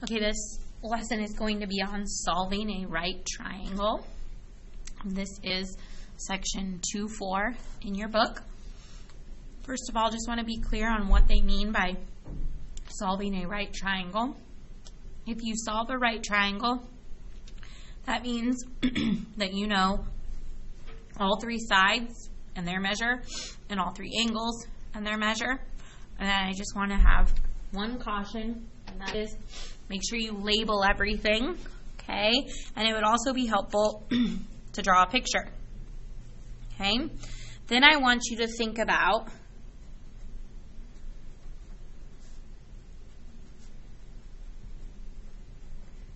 Okay, this lesson is going to be on solving a right triangle. This is section 2-4 in your book. First of all, just want to be clear on what they mean by solving a right triangle. If you solve a right triangle, that means that you know all three sides and their measure and all three angles and their measure. And then I just want to have one caution, and that is make sure you label everything, okay? And it would also be helpful to draw a picture, okay? Then I want you to think about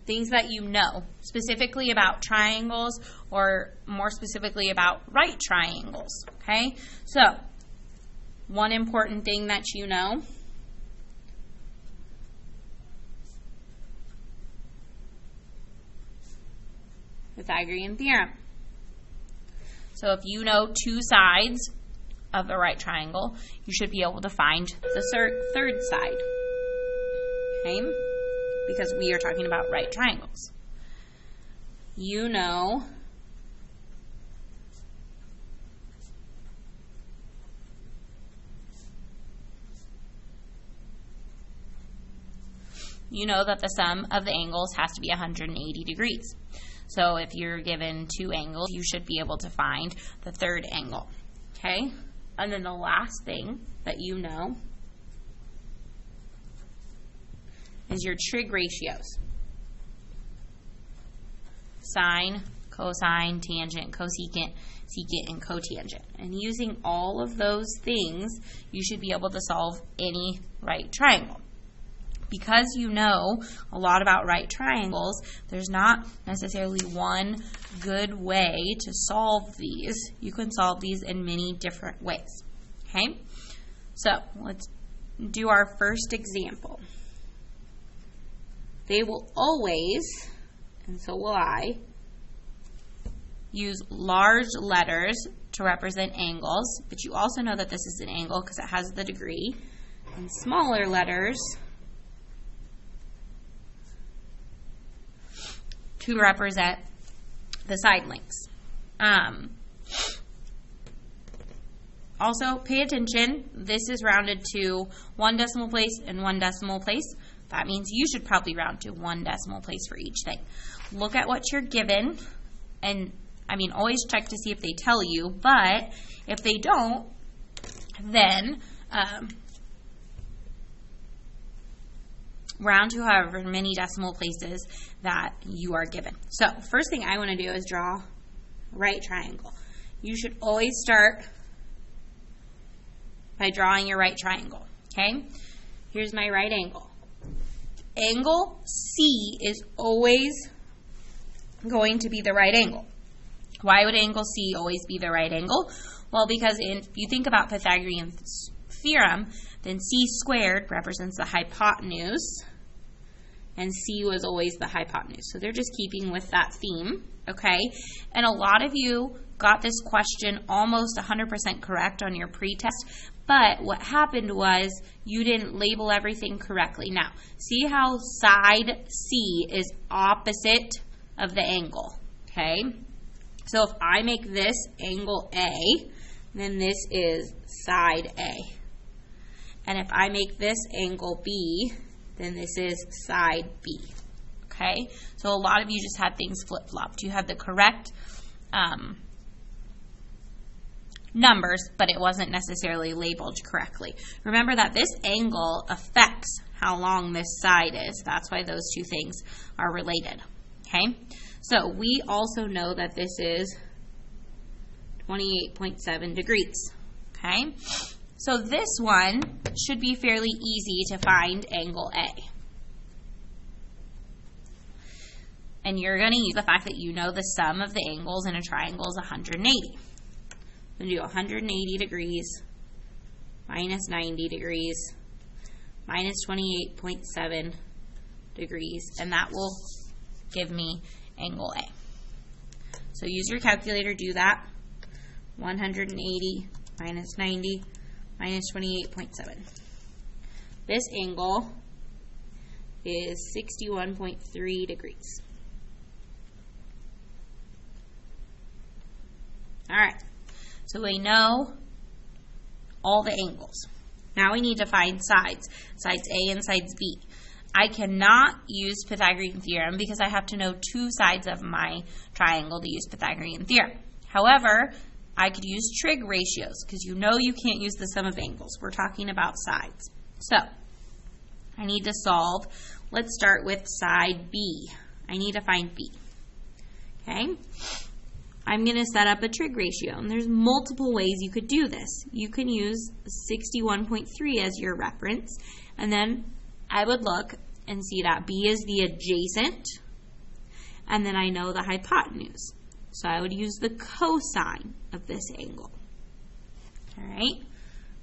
things that you know, specifically about triangles, or more specifically about right triangles, okay? So, one important thing that you know Pythagorean theorem. So if you know two sides of the right triangle, you should be able to find the third side, okay? Because we are talking about right triangles. You know that the sum of the angles has to be 180 degrees. So if you're given two angles, you should be able to find the third angle, okay? And then the last thing that you know is your trig ratios. Sine, cosine, tangent, cosecant, secant, and cotangent. And using all of those things, you should be able to solve any right triangle. Because you know a lot about right triangles, there's not necessarily one good way to solve these. You can solve these in many different ways, okay? So let's do our first example. They will always, and so will I, use large letters to represent angles, but you also know that this is an angle because it has the degree, and smaller letters to represent the side lengths. Also, pay attention, this is rounded to 1 decimal place and 1 decimal place. That means you should probably round to 1 decimal place for each thing. Look at what you're given, and always check to see if they tell you, but if they don't, then round to however many decimal places that you are given. So, first thing I want to do is draw a right triangle. You should always start by drawing your right triangle, okay? Here's my right angle. Angle C is always going to be the right angle. Why would angle C always be the right angle? Well, because if you think about Pythagorean theorem, then C squared represents the hypotenuse, and C was always the hypotenuse. So they're just keeping with that theme, okay? And a lot of you got this question almost 100% correct on your pretest, but what happened was you didn't label everything correctly. Now, see how side C is opposite of the angle, okay? So if I make this angle A, then this is side A. And if I make this angle B, then this is side B, okay? So a lot of you just had things flip-flopped. You had the correct numbers, but it wasn't necessarily labeled correctly. Remember that this angle affects how long this side is. That's why those two things are related, okay? So we also know that this is 28.7 degrees, okay? So this one should be fairly easy to find angle A. And you're going to use the fact that you know the sum of the angles in a triangle is 180. We're going to do 180 degrees minus 90 degrees minus 28.7 degrees, and that will give me angle A. So use your calculator, do that. 180 minus 90 minus 28.7. This angle is 61.3 degrees. All right, so we know all the angles. Now we need to find sides A and sides B. I cannot use Pythagorean theorem because I have to know two sides of my triangle to use Pythagorean theorem. However, I could use trig ratios because you know you can't use the sum of angles. We're talking about sides. So I need to solve. Let's start with side B. I need to find B. Okay? I'm going to set up a trig ratio, and there's multiple ways you could do this. You can use 61.3 as your reference, and then I would look and see that B is the adjacent, and then I know the hypotenuse. So I would use the cosine of this angle. All right?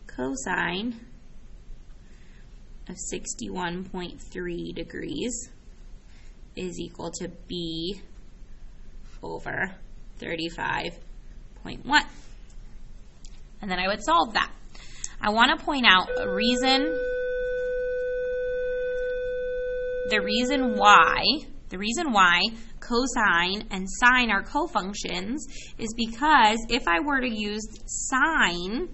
Cosine of 61.3 degrees is equal to B over 35.1. And then I would solve that. I want to point out a reason. The reason why cosine and sine are cofunctions is because if I were to use sine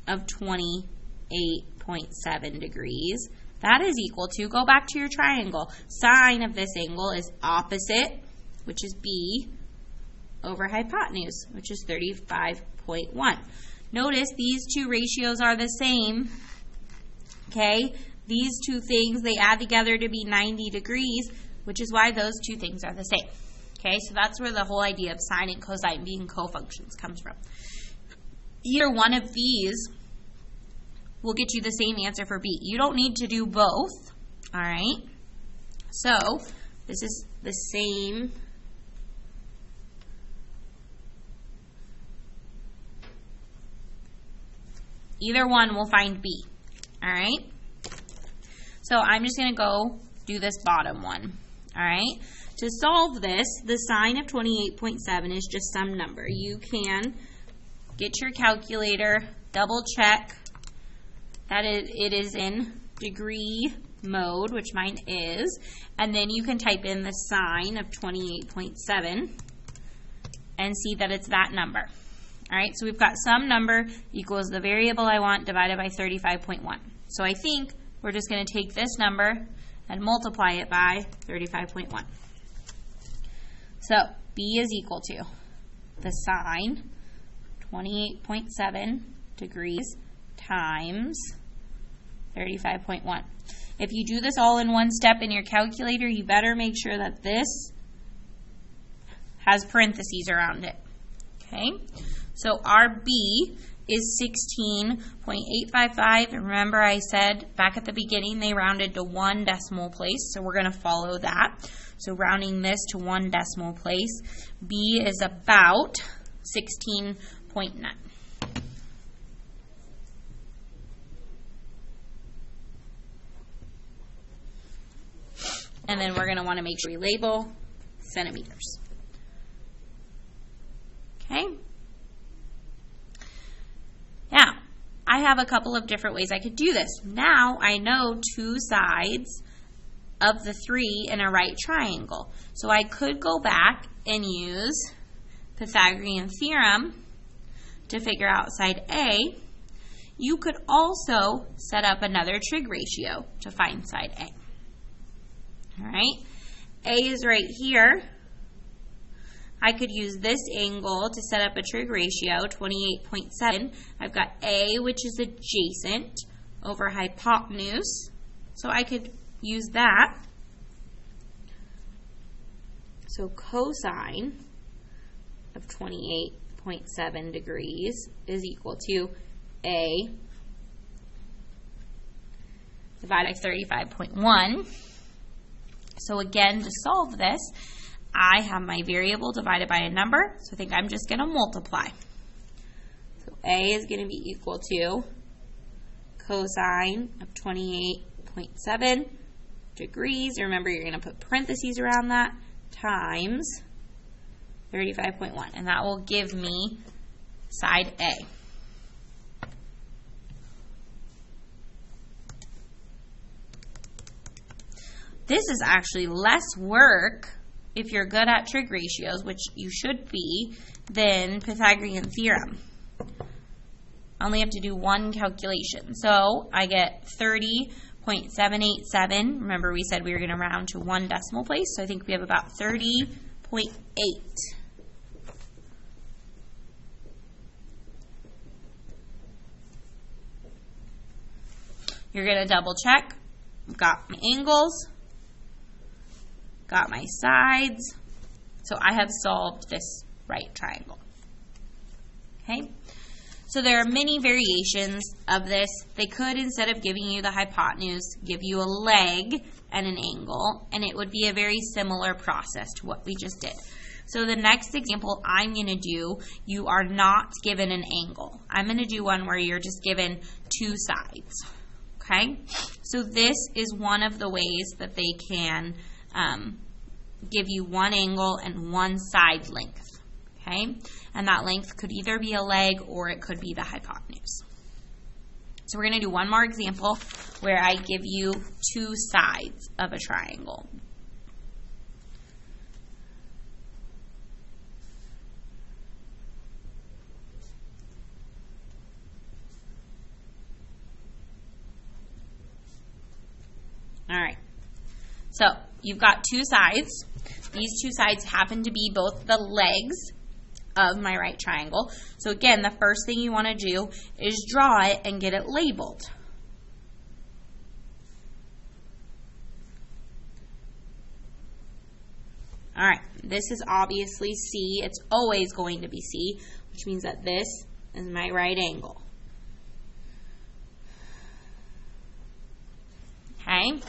of 28.7 degrees, that is equal to, go back to your triangle, sine of this angle is opposite, which is B, over hypotenuse, which is 35.1. Notice these two ratios are the same, okay? These two things, they add together to be 90 degrees, which is why those two things are the same. Okay, so that's where the whole idea of sine and cosine being cofunctions comes from. Either one of these will get you the same answer for B. You don't need to do both, all right? So this is the same. Either one will find B, all right? So I'm just going to go do this bottom one, all right? To solve this, the sine of 28.7 is just some number. You can get your calculator, double check that it is in degree mode, which mine is, and then you can type in the sine of 28.7 and see that it's that number. All right, so we've got some number equals the variable I want divided by 35.1. So I think we're just going to take this number and multiply it by 35.1. So B is equal to the sine 28.7 degrees times 35.1. If you do this all in one step in your calculator, you better make sure that this has parentheses around it. Okay? So our B is 16.855. Remember I said back at the beginning they rounded to 1 decimal place, so we're going to follow that. So rounding this to 1 decimal place, B is about 16.9. And then we're going to want to make sure we label centimeters. Okay? Now, I have a couple of different ways I could do this. Now I know two sides of the three in a right triangle. So I could go back and use Pythagorean theorem to figure out side A. You could also set up another trig ratio to find side A. All right, A is right here. I could use this angle to set up a trig ratio, 28.7. I've got A, which is adjacent, over hypotenuse. So I could use that. So cosine of 28.7 degrees is equal to A divided by 35.1. So again, to solve this, I have my variable divided by a number, so I think I'm just going to multiply. So A is going to be equal to cosine of 28.7 degrees. Remember, you're going to put parentheses around that, times 35.1. And that will give me side A. This is actually less work if you're good at trig ratios, which you should be, than Pythagorean theorem. I only have to do one calculation. So I get 30.787. Remember we said we were going to round to one decimal place, so I think we have about 30.8. You're going to double check. Got my angles, got my sides, so I have solved this right triangle. Okay, so there are many variations of this. They could, instead of giving you the hypotenuse, give you a leg and an angle, and it would be a very similar process to what we just did. So the next example I'm going to do, you are not given an angle. I'm going to do one where you're just given two sides. Okay, so this is one of the ways that they can give you one angle and one side length. Okay, and that length could either be a leg or it could be the hypotenuse. So we're going to do one more example where I give you two sides of a triangle. All right, so you've got two sides. These two sides happen to be both the legs of my right triangle. So again, the first thing you want to do is draw it and get it labeled. All right, this is obviously C. It's always going to be C, which means that this is my right angle. Okay,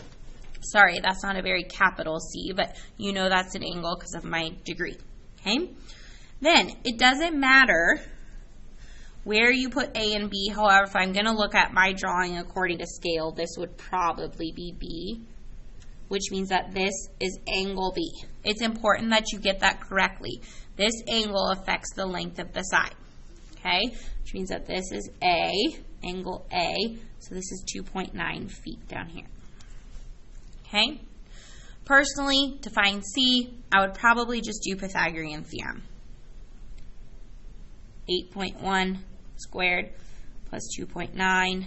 sorry, that's not a very capital C, but you know that's an angle because of my degree. Okay, then it doesn't matter where you put A and B. However, if I'm going to look at my drawing according to scale, this would probably be B, which means that this is angle B. It's important that you get that correctly. This angle affects the length of the side. Okay, which means that this is A, angle A, so this is 2.9 feet down here. Okay, personally, to find C, I would probably just do Pythagorean theorem. 8.1 squared plus 2.9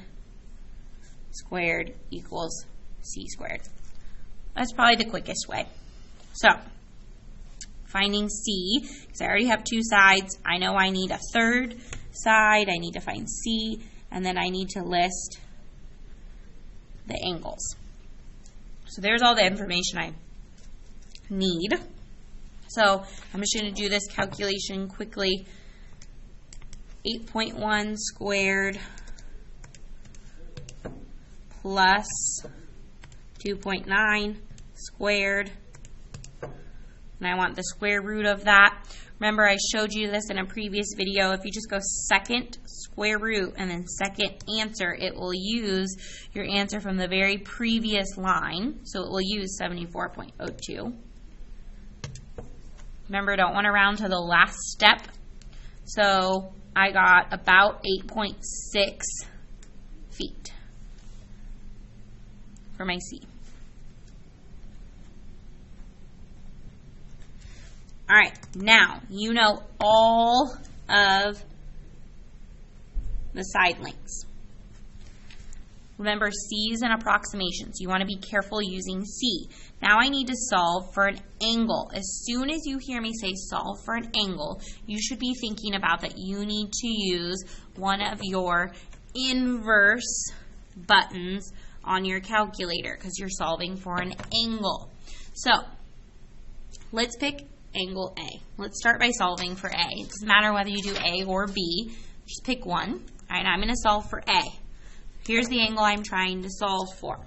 squared equals C squared. That's probably the quickest way. So, finding C, because I already have two sides, I know I need a third side, I need to find C, and then I need to list the angles. So there's all the information I need. So I'm just going to do this calculation quickly. 8.1 squared plus 2.9 squared. And I want the square root of that. Remember, I showed you this in a previous video. If you just go second square root and then second answer, it will use your answer from the very previous line. So it will use 74.02. Remember, don't want to round to the last step. So I got about 8.6 feet for my C. All right, now you know all of the side lengths. Remember, C is an approximation, so you want to be careful using C. Now I need to solve for an angle. As soon as you hear me say solve for an angle, you should be thinking about that you need to use one of your inverse buttons on your calculator because you're solving for an angle. So let's pick angle A. Let's start by solving for A. It doesn't matter whether you do A or B. Just pick one. All right, I'm going to solve for A. Here's the angle I'm trying to solve for.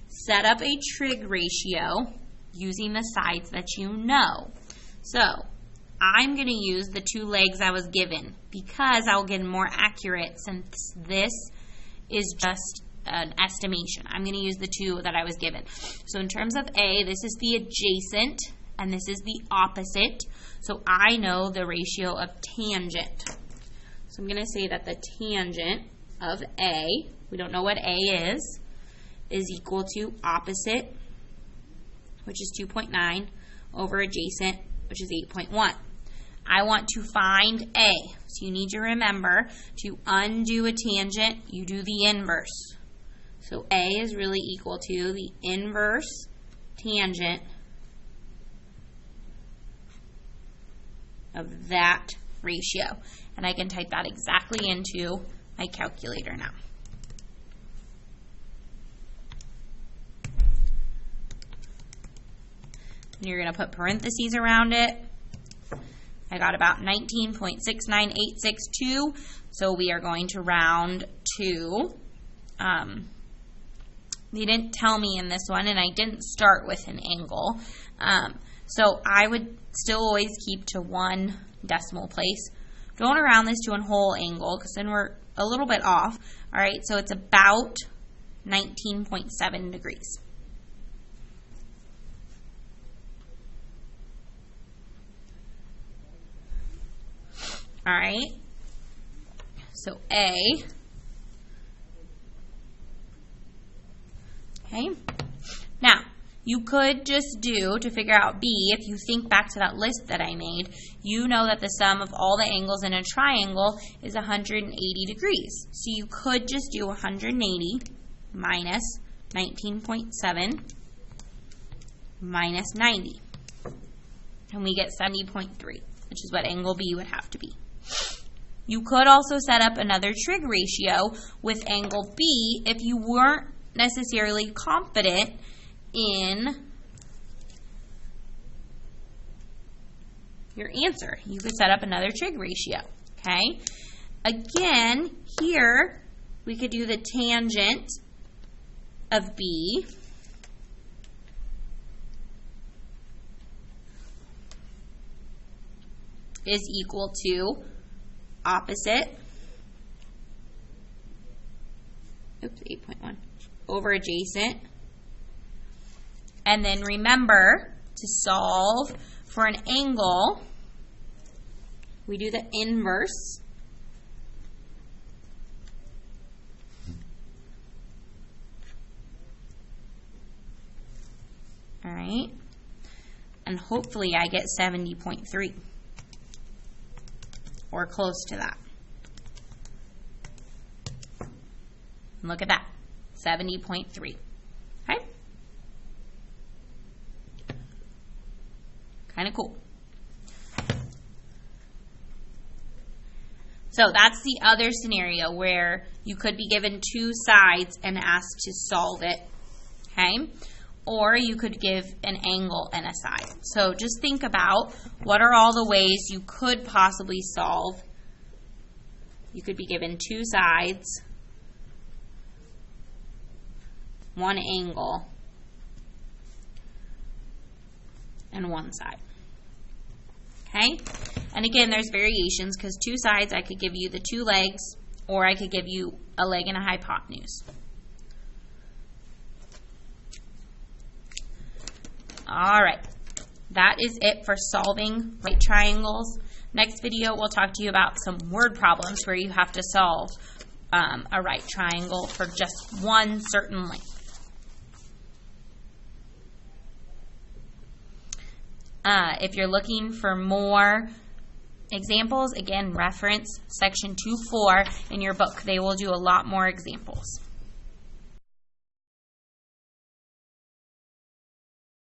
Set up a trig ratio using the sides that you know. So I'm going to use the two legs I was given because I will get more accurate since this is just an estimation. I'm going to use the two that I was given. So in terms of A, this is the adjacent and this is the opposite. So I know the ratio of tangent. So I'm going to say that the tangent of A, we don't know what A is equal to opposite which is 2.9, over adjacent, which is 8.1. I want to find A. So you need to remember to undo a tangent, you do the inverse. So A is really equal to the inverse tangent of that ratio. And I can type that exactly into my calculator now. And you're going to put parentheses around it. I got about 19.69862, so we are going to round to, they didn't tell me in this one, and I didn't start with an angle, so I would still always keep to one decimal place. Don't round this to a whole angle, because then we're a little bit off. All right, so it's about 19.7 degrees. All right, so A, okay, now you could just do, to figure out B, if you think back to that list that I made, you know that the sum of all the angles in a triangle is 180 degrees. So you could just do 180 minus 19.7 minus 90, and we get 70.3, which is what angle B would have to be. You could also set up another trig ratio with angle B if you weren't necessarily confident in your answer. You could set up another trig ratio, okay? Again, here we could do the tangent of B is equal to opposite, oops, 8.1, over adjacent. And then remember, to solve for an angle, we do the inverse. All right. And hopefully I get 70.3. Or close to that. And look at that, 70.3. Okay? Kind of cool. So that's the other scenario where you could be given two sides and asked to solve it. Okay? Or you could give an angle and a side. So just think about what are all the ways you could possibly solve. You could be given two sides, one angle, and one side. Okay? And again, there's variations because two sides, I could give you the two legs, or I could give you a leg and a hypotenuse. All right, that is it for solving right triangles. Next video, we'll talk to you about some word problems where you have to solve a right triangle for just one certain length. If you're looking for more examples, again, reference section 2.4 in your book. They will do a lot more examples.